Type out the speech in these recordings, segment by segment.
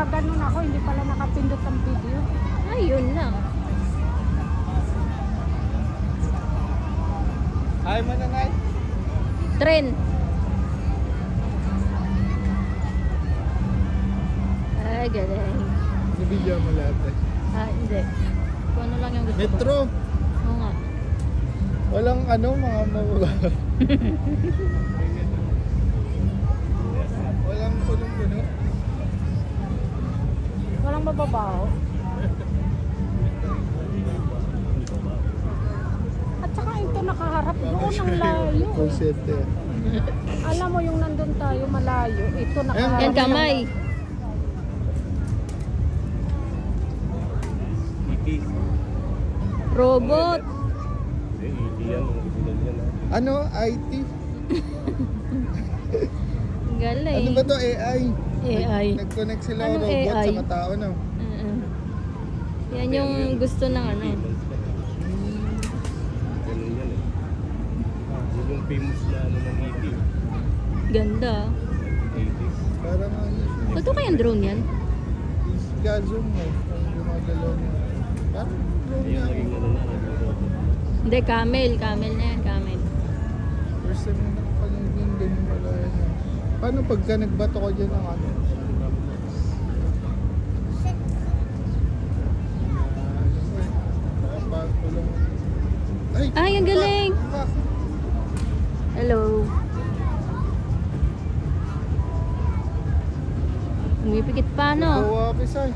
Nagaganon ako, hindi pala nakapindot ang video. Ayun lang. Ay, mananay. Tren. Ay, galing. Nabigyan mo lahat eh. Ah, hindi. Kung ano lang yung gusto ko. Metro. Oo nga. Walang ano, mga mababa. Walang punong-puno. Walang mababaho. At saka ito nakaharap doon ang layo. Konsente. Alam mo yung nandun tayo malayo. Ito Yan nakaharap. kamay. Iti. Robot. Iti yan. Ano? IT? Galing. Ano ba to? AI? AI. Nag-connect sila Anong robot AI? sa tao, no? Yan yung gusto ng ano. Ganun yan eh. Yun yung famous na ano ng Iti. Ganda. 80s. Parang ano siya. Totoo kayang drone yan? Gazong mo. Ang gumagalaw mo. Parang drone Ayun nga. naging ano na, naging robot. Hindi, camel. Camel na yan, camel. First time na nakapanood yung ganyan pala yan. Paano pagka nagbato ko dyan ng ano? Nakapagulong. Ay, ang galing! Fuck! Hello. Umipikit pa, no? Bawa pisay.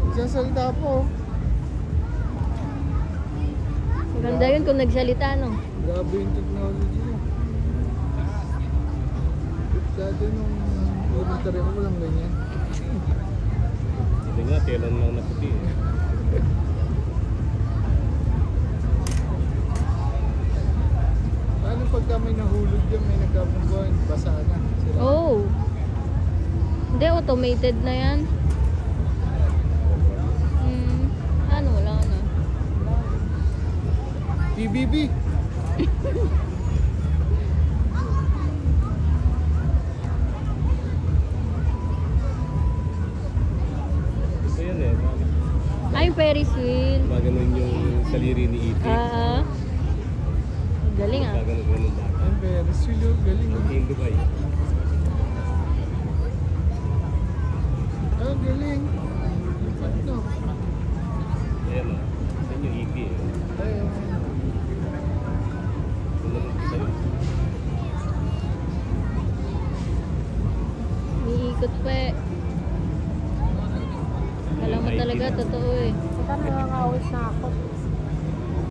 Nagsasalita po. Maganda yun kung nagsalita, no? Grabe yung technology mo. Dati nung elementary ako walang ganyan. Hindi nga, telan lang na puti eh. Paano pagka may nahulog dyan, may nagkabungguan, basa na. Sila. Oh. Hindi, automated na yan. Ano, wala na. PBB! Ito yan eh. Ay, Ferris wheel. Maganon yung saliri ni Iti. Galing ah. Gaganon-ganon lang. Ay, pero silo, galing. Yung King Dubai. Ah, galing. Ano? Ayan o. Yan yung Iti eh. Ay, Sumunod ko sa'yo. Umiikot pa eh. Alam mo talaga, totoo eh. Saka nangangawit na ako.